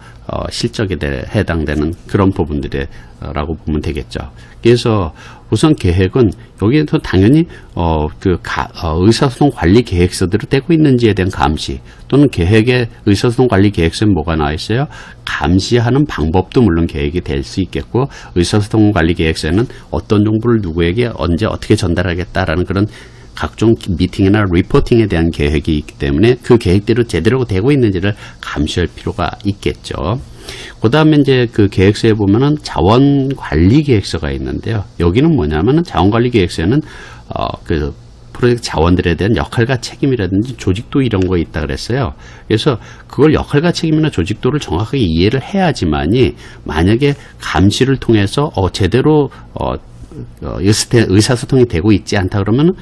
실적에 대해 해당되는 그런 부분들이라고 보면 되겠죠. 그래서 우선 계획은 여기에서 당연히 의사소통 관리 계획서대로 되고 있는지에 대한 감시, 또는 계획의 의사소통 관리 계획서에 뭐가 나와 있어요? 감시하는 방법도 물론 계획이 될 수 있겠고, 의사소통 관리 계획서에는 어떤 정보를 누구에게 언제 어떻게 전달하겠다라는 그런 각종 미팅이나 리포팅에 대한 계획이 있기 때문에 그 계획대로 제대로 되고 있는지를 감시할 필요가 있겠죠. 그 다음에 이제 그 계획서에 보면은 자원관리 계획서가 있는데요. 여기는 뭐냐면은 자원관리 계획서에는 그 프로젝트 자원들에 대한 역할과 책임이라든지 조직도 이런 거 있다 그랬어요. 그래서 그걸 역할과 책임이나 조직도를 정확하게 이해를 해야지만이 만약에 감시를 통해서 제대로 의사소통이 되고 있지 않다 그러면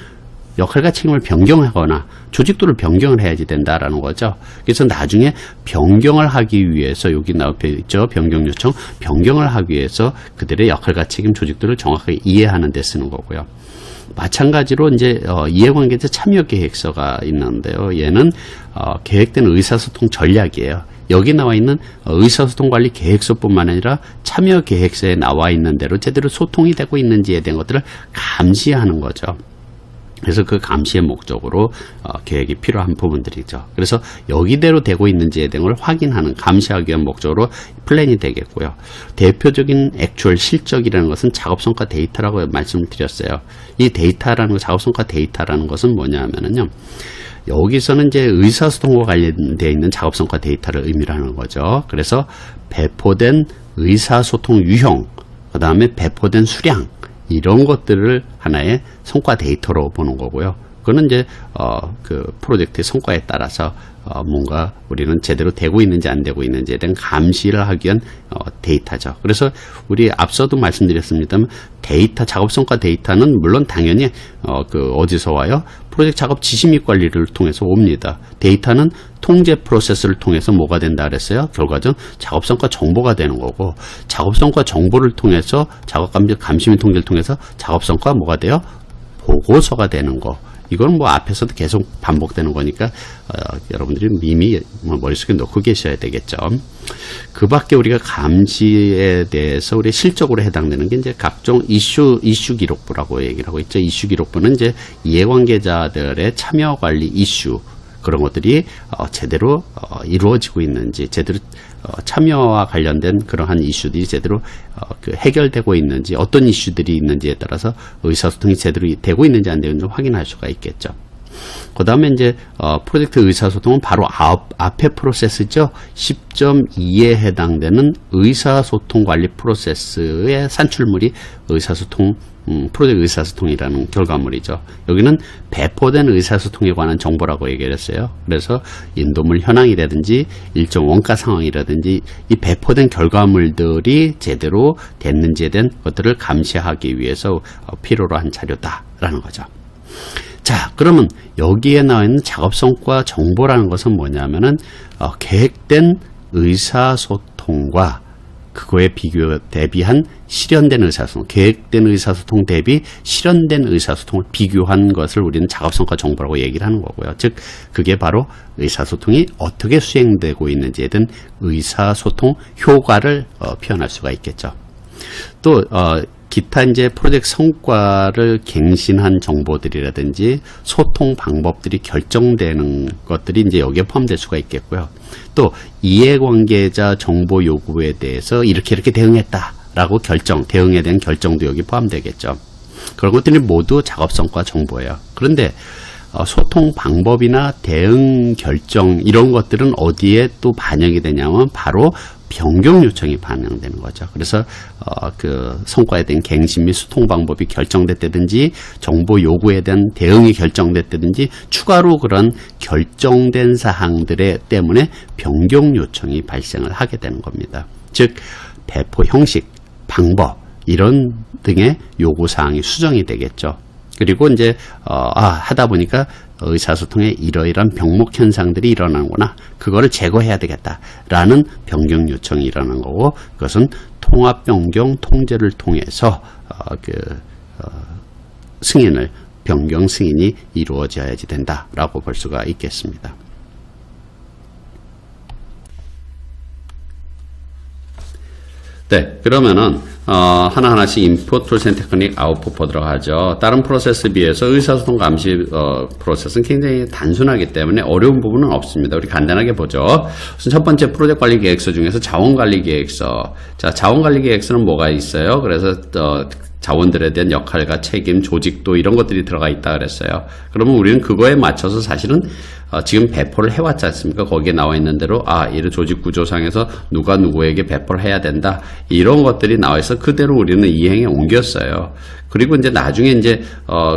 역할과 책임을 변경하거나 조직도를 변경을 해야지 된다라는 거죠. 그래서 나중에 변경을 하기 위해서 여기 나와 있죠. 변경 요청. 변경을 하기 위해서 그들의 역할과 책임 조직도를 정확하게 이해하는 데 쓰는 거고요. 마찬가지로 이제 이해관계자 참여 계획서가 있는데요. 얘는 계획된 의사소통 전략이에요. 여기 나와 있는 의사소통 관리 계획서뿐만 아니라 참여 계획서에 나와 있는 대로 제대로 소통이 되고 있는지에 대한 것들을 감시하는 거죠. 그래서 그 감시의 목적으로 계획이 필요한 부분들이죠. 그래서 여기대로 되고 있는지에 대한 걸 확인하는, 감시하기 위한 목적으로 플랜이 되겠고요. 대표적인 액츄얼 실적이라는 것은 작업성과 데이터라고 말씀을 드렸어요. 이 데이터라는 거, 작업성과 데이터라는 것은 뭐냐 하면은요. 여기서는 이제 의사소통과 관련되어 있는 작업성과 데이터를 의미를 하는 거죠. 그래서 배포된 의사소통 유형, 그 다음에 배포된 수량, 이런 것들을 하나의 성과 데이터로 보는 거고요. 그거는 이제 그 프로젝트의 성과에 따라서 뭔가 우리는 제대로 되고 있는지 안 되고 있는지에 대한 감시를 하기 위한 데이터죠. 그래서 우리 앞서도 말씀드렸습니다만 데이터, 작업성과 데이터는 물론 당연히 어디서 와요? 프로젝트 작업 지시 및 관리를 통해서 옵니다. 데이터는 통제 프로세스를 통해서 뭐가 된다 그랬어요? 결과적으로 작업성과 정보가 되는 거고, 작업성과 정보를 통해서 작업 감시 및 통제를 통해서 작업성과 뭐가 돼요? 보고서가 되는 거. 이건 뭐 앞에서도 계속 반복되는 거니까 여러분들이 이미 머릿속에 넣고 계셔야 되겠죠. 그 밖에 우리가 감시에 대해서 우리 실적으로 해당되는 게 이제 각종 이슈 기록부라고 얘기를 하고 있죠. 이슈 기록부는 이제 이해관계자들의 참여 관리 이슈, 그런 것들이 제대로 이루어지고 있는지, 제대로 참여와 관련된 그러한 이슈들이 제대로 해결되고 있는지, 어떤 이슈들이 있는지에 따라서 의사소통이 제대로 되고 있는지 안 되는지 확인할 수가 있겠죠. 그 다음에 이제 프로젝트 의사소통은 바로 앞에 프로세스죠. 10.2에 해당되는 의사소통 관리 프로세스의 산출물이 프로젝트 의사소통이라는 결과물이죠. 여기는 배포된 의사소통에 관한 정보라고 얘기를 했어요. 그래서 인도물 현황이라든지 일정 원가 상황이라든지 이 배포된 결과물들이 제대로 됐는지에 대한 것들을 감시하기 위해서 필요로 한 자료다라는 거죠. 자, 그러면 여기에 나와 있는 작업성과 정보라는 것은 뭐냐면은 계획된 의사소통과 그거에 대비한 실현된 의사소통, 계획된 의사소통 대비 실현된 의사소통을 비교한 것을 우리는 작업성과 정보라고 얘기를 하는 거고요. 즉, 그게 바로 의사소통이 어떻게 수행되고 있는지에 대한 의사소통 효과를 표현할 수가 있겠죠. 또 기타 이제 프로젝트 성과를 갱신한 정보들이라든지 소통 방법들이 결정되는 것들이 이제 여기에 포함될 수가 있겠고요. 또 이해관계자 정보 요구에 대해서 이렇게 대응했다라고 대응에 대한 결정도 여기 포함되겠죠. 그런 것들이 모두 작업성과 정보예요. 그런데 소통 방법이나 대응 결정 이런 것들은 어디에 또 반영이 되냐면 바로 변경 요청이 반영되는 거죠. 그래서 그 성과에 대한 갱신 및 소통 방법이 결정됐다든지 정보 요구에 대한 대응이 결정됐다든지 추가로 그런 결정된 사항들에 때문에 변경 요청이 발생을 하게 되는 겁니다. 즉 배포 형식, 방법 이런 등의 요구 사항이 수정이 되겠죠. 그리고 이제 하다 보니까 의사소통에 이러이러한 병목 현상들이 일어나는구나. 그거를 제거해야 되겠다라는 변경 요청이 일어나는 거고, 그것은 통합 변경 통제를 통해서 변경 승인이 이루어져야지 된다라고 볼 수가 있겠습니다. 네, 그러면은 하나하나씩 인풋, 툴스, 테크닉, 아웃풋 보도록 하죠. 다른 프로세스에 비해서 의사소통 감시 프로세스는 굉장히 단순하기 때문에 어려운 부분은 없습니다. 우리 간단하게 보죠. 우선 첫 번째 프로젝트 관리 계획서 중에서 자원관리 계획서. 자, 자원관리 계획서는 뭐가 있어요? 그래서 자원들에 대한 역할과 책임, 조직도 이런 것들이 들어가 있다 그랬어요. 그러면 우리는 그거에 맞춰서 사실은 지금 배포를 해왔지 않습니까? 거기에 나와 있는 대로 이런 조직 구조상에서 누가 누구에게 배포를 해야 된다 이런 것들이 나와 있어 그대로 우리는 이행에 옮겼어요. 그리고 이제 나중에 이제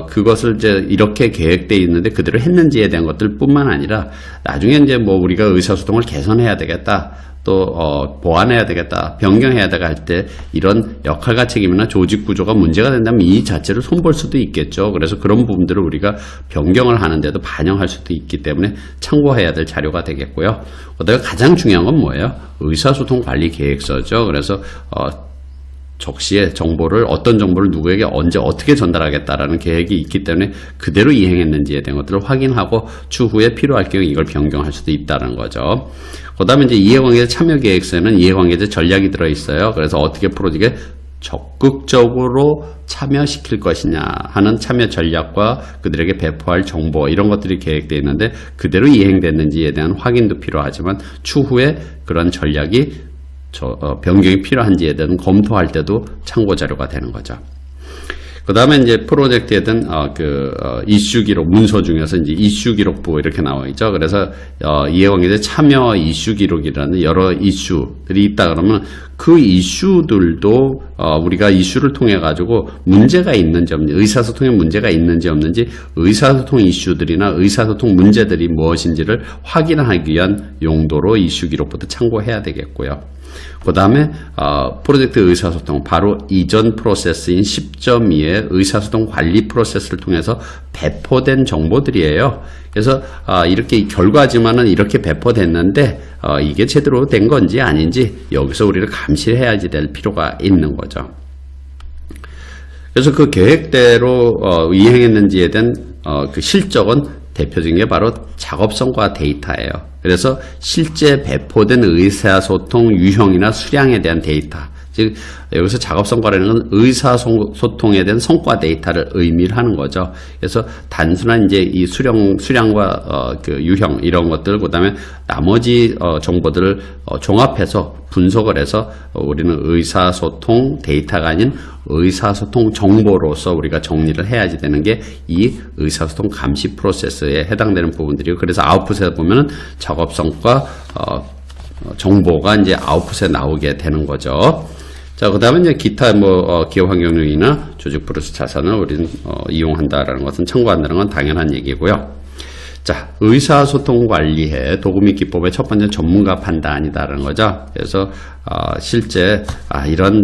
그것을 이제 이렇게 계획되어 있는데 그대로 했는지에 대한 것들뿐만 아니라 나중에 이제 뭐 우리가 의사소통을 개선해야 되겠다. 또 보완해야 되겠다, 변경해야 되겠다 할 때 이런 역할과 책임이나 조직 구조가 문제가 된다면 이 자체를 손볼 수도 있겠죠. 그래서 그런 부분들을 우리가 변경을 하는데도 반영할 수도 있기 때문에 참고해야 될 자료가 되겠고요. 그다음에 가장 중요한 건 뭐예요? 의사소통 관리 계획서죠. 그래서 적시에 어떤 정보를 누구에게 언제 어떻게 전달하겠다라는 계획이 있기 때문에 그대로 이행했는지에 대한 것들을 확인하고 추후에 필요할 경우 이걸 변경할 수도 있다는 거죠. 그 다음에 이제 이해관계자 참여 계획서에는 이해관계자 전략이 들어있어요. 그래서 어떻게 프로젝트에 적극적으로 참여시킬 것이냐 하는 참여 전략과 그들에게 배포할 정보 이런 것들이 계획되어 있는데 그대로 이행됐는지에 대한 확인도 필요하지만 추후에 그런 전략이 변경이 필요한지에 대한 검토할 때도 참고 자료가 되는 거죠. 그 다음에 이제 프로젝트에 대한 이슈 기록 문서 중에서 이제 이슈 기록부 이렇게 나와 있죠. 그래서 이해관계자 참여 이슈 기록이라는 여러 이슈들이 있다 그러면 그 이슈들도 우리가 이슈를 통해 가지고 문제가 있는지 없는지, 의사소통에 문제가 있는지 없는지, 의사소통 이슈들이나 의사소통 문제들이 무엇인지를 확인하기 위한 용도로 이슈 기록부터 참고해야 되겠고요. 그 다음에 프로젝트 의사소통, 바로 이전 프로세스인 10.2의 의사소통 관리 프로세스를 통해서 배포된 정보들이에요. 그래서 이렇게 결과지만은 이렇게 배포됐는데 이게 제대로 된 건지 아닌지 여기서 우리를 감시해야지 될 필요가 있는 거죠. 그래서 그 계획대로 이행했는지에 대한 그 실적은 대표적인 게 바로 작업성과 데이터예요. 그래서 실제 배포된 의사소통 유형이나 수량에 대한 데이터, 즉 여기서 작업성과라는 건 의사소통에 대한 성과 데이터를 의미를 하는 거죠. 그래서 단순한 이제 이 수량과 그 유형 이런 것들, 그다음에 나머지 정보들을 종합해서 분석을 해서 우리는 의사소통 데이터가 아닌 의사소통 정보로서 우리가 정리를 해야지 되는 게 이 의사소통 감시 프로세스에 해당되는 부분들이고, 그래서 아웃풋에 보면은 작업성과 정보가 이제 아웃풋에 나오게 되는 거죠. 자, 그 다음에 이제 기타 기업 환경 요인이나 조직 프로세스 자산을 우리는 이용한다라는 것은 참고한다는 건 당연한 얘기고요. 자, 의사소통 관리의 도구 및 기법의 첫 번째 전문가 판단이다라는 거죠. 그래서 실제 이런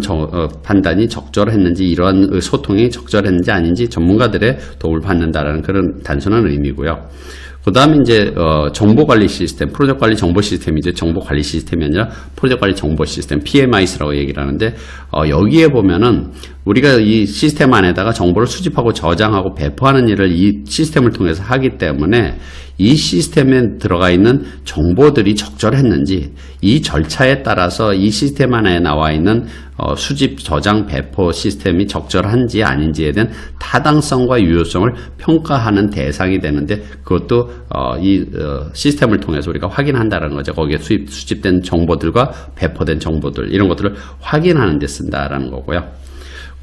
판단이 적절했는지, 이런 소통이 적절했는지 아닌지 전문가들의 도움을 받는다라는 그런 단순한 의미고요. 그 다음에 이제 정보관리 시스템, 프로젝트 관리 정보 시스템이죠. 정보관리 시스템이 아니라 프로젝트 관리 정보 시스템, PMIS라고 얘기를 하는데, 여기에 보면은 우리가 이 시스템 안에다가 정보를 수집하고 저장하고 배포하는 일을 이 시스템을 통해서 하기 때문에 이 시스템에 들어가 있는 정보들이 적절했는지, 이 절차에 따라서 이 시스템 안에 나와 있는 수집, 저장, 배포 시스템이 적절한지 아닌지에 대한 타당성과 유효성을 평가하는 대상이 되는데, 그것도 이 시스템을 통해서 우리가 확인한다는 거죠. 거기에 수집된 정보들과 배포된 정보들, 이런 것들을 확인하는 데 쓴다라는 거고요.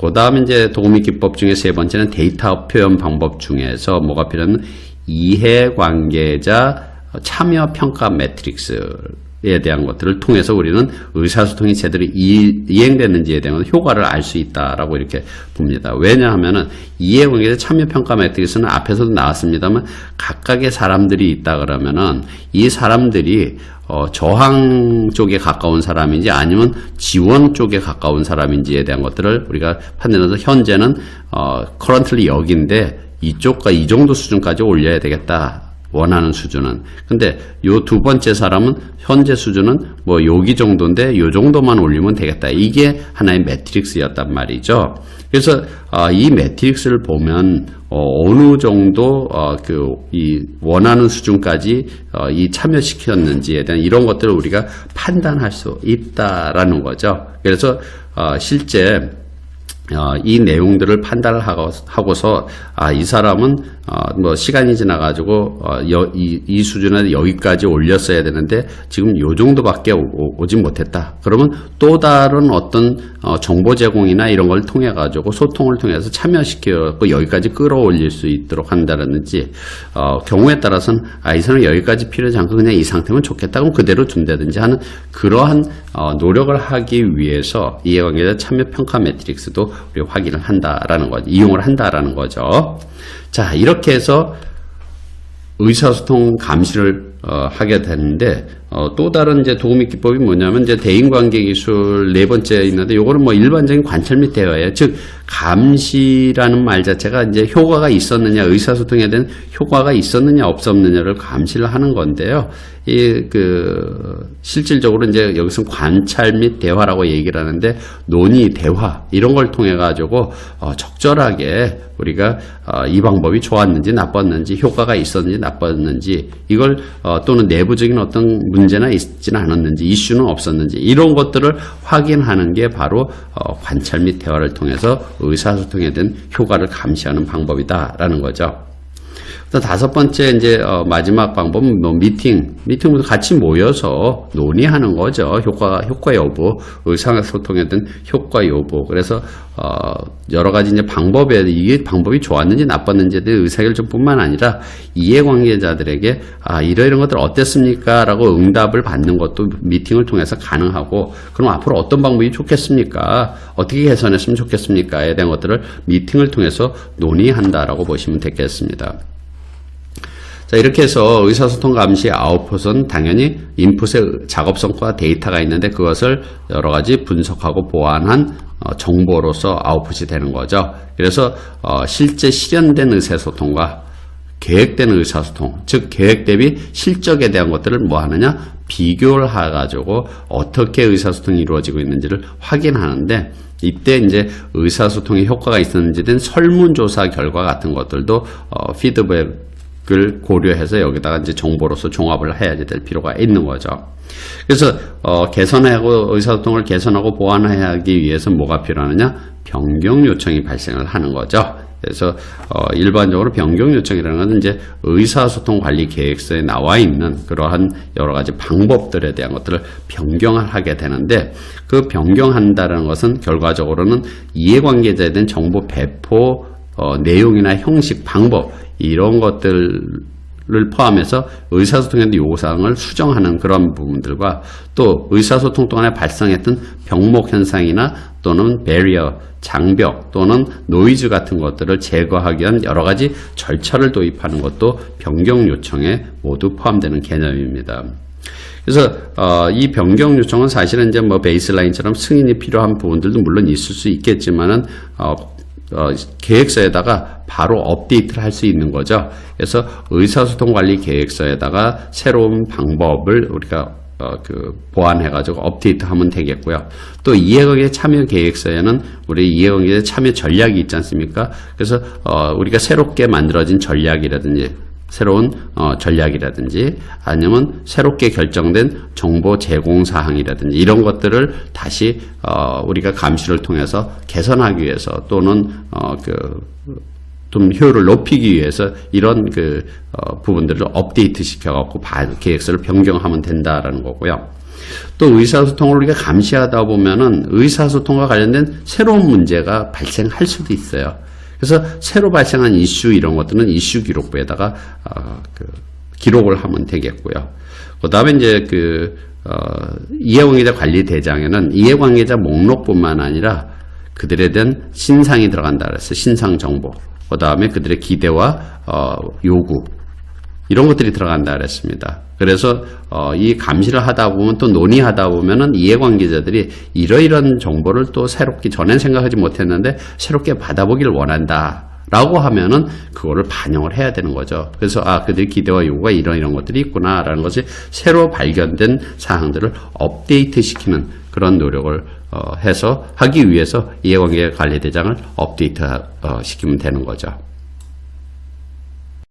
그 다음에 이제 도구 및 기법 중에 세 번째는 데이터 표현 방법 중에서 뭐가 필요하면 이해관계자 참여 평가 매트릭스에 대한 것들을 통해서 우리는 의사소통이 제대로 이행됐는지에 대한 효과를 알 수 있다라고 이렇게 봅니다. 왜냐하면은 이해관계자 참여 평가 매트릭스는 앞에서도 나왔습니다만, 각각의 사람들이 있다 그러면은 이 사람들이 저항 쪽에 가까운 사람인지 아니면 지원 쪽에 가까운 사람인지에 대한 것들을 우리가 판단해서 현재는 currently 여기인데 이쪽과 이 정도 수준까지 올려야 되겠다, 원하는 수준은. 근데 요 두 번째 사람은 현재 수준은 뭐 여기 정도인데 요 정도만 올리면 되겠다, 이게 하나의 매트릭스였단 말이죠. 그래서 이 매트릭스를 보면 어느 정도 이 원하는 수준까지 이 참여시켰는지에 대한 이런 것들을 우리가 판단할 수 있다라는 거죠. 그래서 실제 이 내용들을 판단을 하고서 이 사람은 뭐 시간이 지나가지고 이 수준에 여기까지 올렸어야 되는데 지금 요 정도밖에 오지 못했다. 그러면 또 다른 어떤 정보 제공이나 이런 걸 통해 가지고 소통을 통해서 참여시켜서 여기까지 끌어올릴 수 있도록 한다든지, 경우에 따라서는 이 사람 여기까지 필요하지 않고 그냥 이 상태면 좋겠다, 그럼 그대로 둔다든지 하는 그러한 노력을 하기 위해서 이해관계자 참여 평가 매트릭스도 우리 확인을 한다라는 거죠. 이용을 한다라는 거죠. 자, 이렇게 해서 의사소통 감시를 하게 되는데, 또 다른 이제 도구 및 기법이 뭐냐면 이제 대인관계 기술 네 번째 있는데, 요거는 뭐 일반적인 관찰 및 대화예요. 즉 감시라는 말 자체가 이제 효과가 있었느냐, 의사소통에 대한 효과가 있었느냐 없었느냐를 감시를 하는 건데요. 실질적으로 이제 여기서 관찰 및 대화라고 얘기를 하는데, 논의, 대화 이런 걸 통해 가지고 적절하게 우리가 이 방법이 좋았는지 나빴는지, 효과가 있었는지 나빴는지, 이걸 또는 내부적인 어떤 문제나 있지는 않았는지, 이슈는 없었는지, 이런 것들을 확인하는 게 바로 관찰 및 대화를 통해서 의사소통에 대한 효과를 감시하는 방법이다라는 거죠. 다섯 번째 이제 마지막 방법은 미팅도 같이 모여서 논의하는 거죠. 효과 여부, 의사소통에 대한 효과 여부. 그래서 여러 가지 이제 이게 방법이 좋았는지 나빴는지에 대한 의사결정뿐만 아니라 이해관계자들에게 이런 것들 어땠습니까? 라고 응답을 받는 것도 미팅을 통해서 가능하고, 그럼 앞으로 어떤 방법이 좋겠습니까? 어떻게 개선했으면 좋겠습니까?에 대한 것들을 미팅을 통해서 논의한다라고 보시면 되겠습니다. 자, 이렇게 해서 의사소통 감시 아웃풋은 당연히 인풋의 작업성과 데이터가 있는데, 그것을 여러 가지 분석하고 보완한 정보로서 아웃풋이 되는 거죠. 그래서 실제 실현된 의사소통과 계획된 의사소통, 즉 계획 대비 실적에 대한 것들을 뭐 하느냐, 비교를 해가지고 어떻게 의사소통이 이루어지고 있는지를 확인하는데, 이때 이제 의사소통의 효과가 있었는지 된 설문조사 결과 같은 것들도 피드백을 고려해서 여기다가 이제 정보로서 종합을 해야 될 필요가 있는 거죠. 그래서 개선하고 의사소통을 개선하고 보완하기 위해서 뭐가 필요하느냐? 변경 요청이 발생을 하는 거죠. 그래서 일반적으로 변경 요청이라는 것은 이제 의사소통 관리 계획서에 나와 있는 그러한 여러 가지 방법들에 대한 것들을 변경을 하게 되는데, 그 변경한다는 것은 결과적으로는 이해관계자에 대한 정보 배포 내용이나 형식, 방법 이런 것들을 포함해서 의사소통에 대한 요구사항을 수정하는 그런 부분들과, 또 의사소통 동안에 발생했던 병목 현상이나 또는 배리어, 장벽 또는 노이즈 같은 것들을 제거하기 위한 여러 가지 절차를 도입하는 것도 변경 요청에 모두 포함되는 개념입니다. 그래서 이 변경 요청은 사실은 이제 뭐 베이스라인처럼 승인이 필요한 부분들도 물론 있을 수 있겠지만은 계획서에다가 바로 업데이트를 할 수 있는 거죠. 그래서 의사소통 관리 계획서에다가 새로운 방법을 우리가 보완해가지고 업데이트하면 되겠고요. 또 이해관계 참여 계획서에는 우리 이해관계 참여 전략이 있지 않습니까? 그래서 우리가 새롭게 만들어진 전략이라든지 새로운 전략이라든지 아니면 새롭게 결정된 정보 제공 사항이라든지 이런 것들을 다시 우리가 감시를 통해서 개선하기 위해서 또는 좀 효율을 높이기 위해서 이런 부분들을 업데이트 시켜갖고 계획서를 변경하면 된다라는 거고요. 또 의사소통을 우리가 감시하다 보면은 의사소통과 관련된 새로운 문제가 발생할 수도 있어요. 그래서 새로 발생한 이슈 이런 것들은 이슈 기록부에다가 기록을 하면 되겠고요. 그 다음에 이제 이해관계자 관리 대장에는 이해관계자 목록뿐만 아니라 그들에 대한 신상이 들어간다 그래서 신상 정보, 그 다음에 그들의 기대와 요구 이런 것들이 들어간다 그랬습니다. 그래서 이 감시를 하다 보면 또 논의하다 보면은 이해관계자들이 이러이런 정보를 또 새롭게 전엔 생각하지 못했는데 새롭게 받아보길 원한다 라고 하면은 그거를 반영을 해야 되는 거죠. 그래서 그들의 기대와 요구가 이런 것들이 있구나 라는 것이 새로 발견된 사항들을 업데이트 시키는 그런 노력을 해서 하기 위해서 이해관계 관리대장을 업데이트 시키면 되는 거죠.